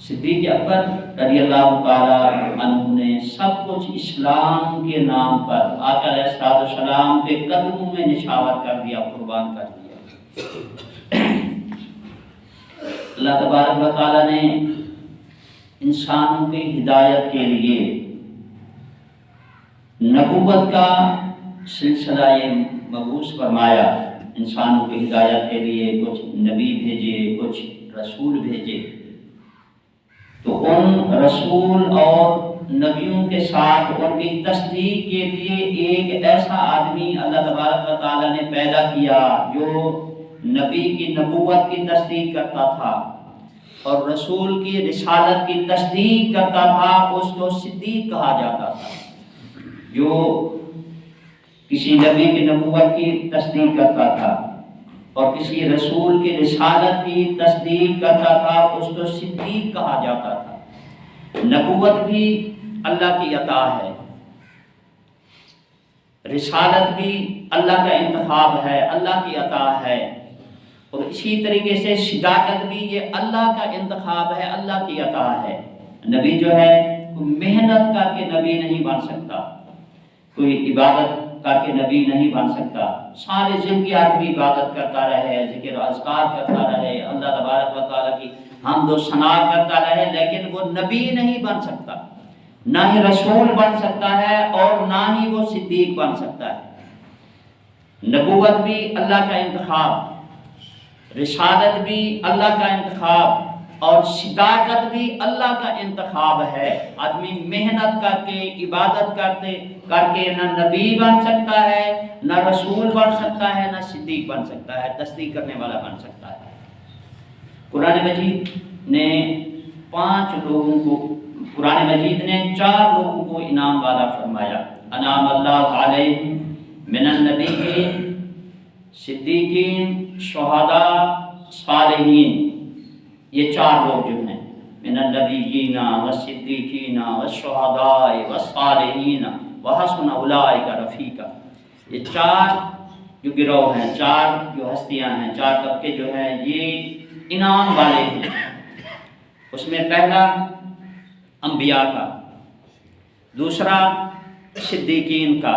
صدیق اکبر رضی اللہ تعالیٰ عنہ نے سب کچھ اسلام کے نام پر آقا علیہ السلام کے قدموں میں نشاور کر دیا، قربان کر دیا۔ اللہ تبارک و تعالیٰ نے انسانوں کی ہدایت کے لیے نبوت کا سلسلہ یہ مبعوث فرمایا۔ انسانوں کی ہدایت کے لیے کچھ نبی بھیجے، کچھ رسول بھیجے۔ تو ان رسول اور نبیوں کے ساتھ ان کی تصدیق کے لیے ایک ایسا آدمی اللہ تبارک و تعالیٰ نے پیدا کیا جو نبی کی نبوت کی تصدیق کرتا تھا اور رسول کی رسالت کی تصدیق کرتا تھا، اس کو صدیق کہا جاتا تھا۔ جو کسی نبی کی نبوت کی تصدیق کرتا تھا اور کسی رسول کی رسالت کی تصدیق کرتا تھا، اس کو صدیق کہا جاتا تھا۔ نبوت بھی اللہ کی عطا ہے، رسالت بھی اللہ کا انتخاب ہے، اللہ کی عطا ہے، اور اسی طریقے سے صداقت بھی یہ اللہ کا انتخاب ہے، اللہ کی عطا ہے۔ نبی جو ہے کوئی محنت کر کے نبی نہیں بن سکتا، کوئی عبادت کر کے نبی نہیں بن سکتا۔ سارے زندگی آدمی عبادت کرتا رہے، ذکر و اذکار کرتا رہے، اللہ تبارک و تعالیٰ کی حمد و ثنا کرتا رہے، لیکن وہ نبی نہیں بن سکتا، نہ ہی رسول بن سکتا ہے اور نہ ہی وہ صدیق بن سکتا ہے۔ نبوت بھی اللہ کا انتخاب، رسالت بھی اللہ کا انتخاب اور صداقت بھی اللہ کا انتخاب ہے۔ آدمی محنت کر کے عبادت کر کے نہ نبی بن سکتا ہے، نہ رسول بن سکتا ہے، نہ صدیق بن سکتا ہے، تصدیق کرنے والا بن سکتا ہے۔ قرآن مجید نے 4 لوگوں کو انعام والا فرمایا۔ انعام اللہ علیہ من النبیین، صدیقین، شہداء، صالحین۔ یہ 4 لوگ جو ہیں، من النبیین والصدیقین والشہداء والصالحین وحسن اولئک رفیقا۔ یہ 4 جو گروہ ہیں، 4 جو ہستیاں ہیں، 4 طبقے جو ہیں، یہ انعام والے ہیں۔ اس میں پہلا انبیاء کا، دوسرا صدیقین کا،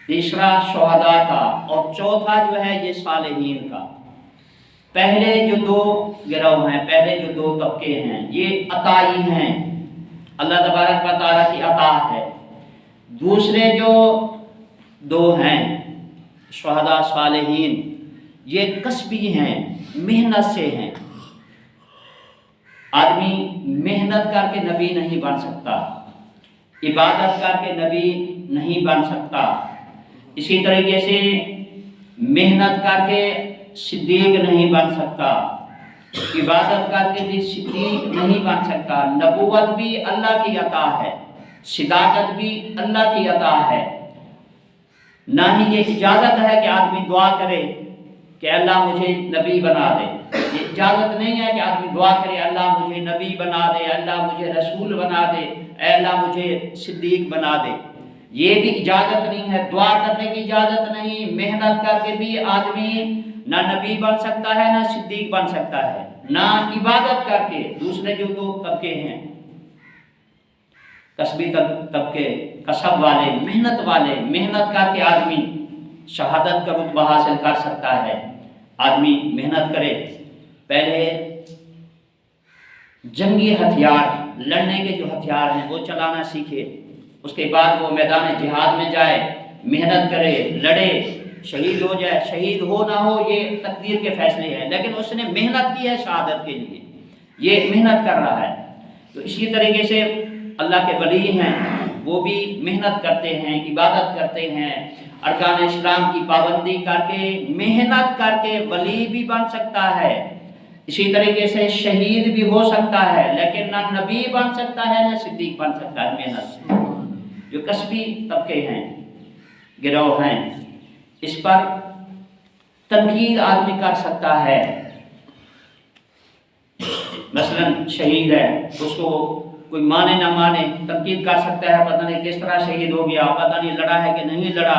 تیسرا شہداء کا، اور چوتھا جو ہے یہ صالحین کا۔ پہلے جو 2 گروہ ہیں، پہلے جو 2 طبقے ہیں، یہ عطائی ہیں، اللہ تبارک و تعالیٰ کی عطا ہے۔ دوسرے جو 2 ہیں، شہداء صالحین، یہ کسبی ہیں، محنت سے ہیں۔ آدمی محنت کر کے نبی نہیں بن سکتا، عبادت کر کے نبی نہیں بن سکتا، اسی طریقے سے محنت کر کے صدیق نہیں بن سکتا، عبادت کر کے بھی صدیق نہیں بن سکتا۔ نبوت بھی اللہ کی عطا ہے، صداقت بھی اللہ کی عطا ہے۔ نہ ہی یہ اجازت ہے کہ آدمی دعا کرے کہ اللہ مجھے نبی بنا دے، یہ اجازت نہیں ہے کہ آدمی دعا کرے اللہ مجھے نبی بنا دے، اللہ مجھے رسول بنا دے، اے اللہ مجھے صدیق بنا دے، یہ بھی اجازت نہیں ہے۔ دعا کرنے کی اجازت نہیں، محنت کر کے بھی آدمی نہ نبی بن سکتا ہے، نہ صدیق بن سکتا ہے، نہ عبادت کر کے۔ دوسرے جو 2 طبقے ہیں، کسبی طبقے، کسب والے، محنت والے، محنت کر کے آدمی شہادت کا رتبہ حاصل کر سکتا ہے۔ آدمی محنت کرے، پہلے جنگی ہتھیار، لڑنے کے جو ہتھیار ہیں وہ چلانا سیکھے، اس کے بعد وہ میدان جہاد میں جائے، محنت کرے، لڑے، شہید ہو جائے۔ شہید ہو نہ ہو یہ تقدیر کے فیصلے ہیں، لیکن اس نے محنت کی ہے شہادت کے لیے، یہ محنت کر رہا ہے۔ تو اسی طریقے سے اللہ کے ولی ہیں، وہ بھی محنت کرتے ہیں، عبادت کرتے ہیں، ارکان اسلام کی پابندی کر کے، محنت کر کے ولی بھی بن سکتا ہے۔ اسی طریقے سے شہید بھی ہو سکتا ہے، لیکن نہ نبی بن سکتا ہے، نہ صدیق بن سکتا ہے محنت سے۔ جو کسبی طبقے ہیں، گروہ ہیں، اس پر تنقید آدمی کر سکتا ہے۔ مثلا شہید ہے، اس کو کوئی مانے نہ مانے تنقید کر سکتا ہے، پتہ نہیں کس طرح شہید ہو گیا، پتہ نہیں لڑا ہے کہ نہیں لڑا،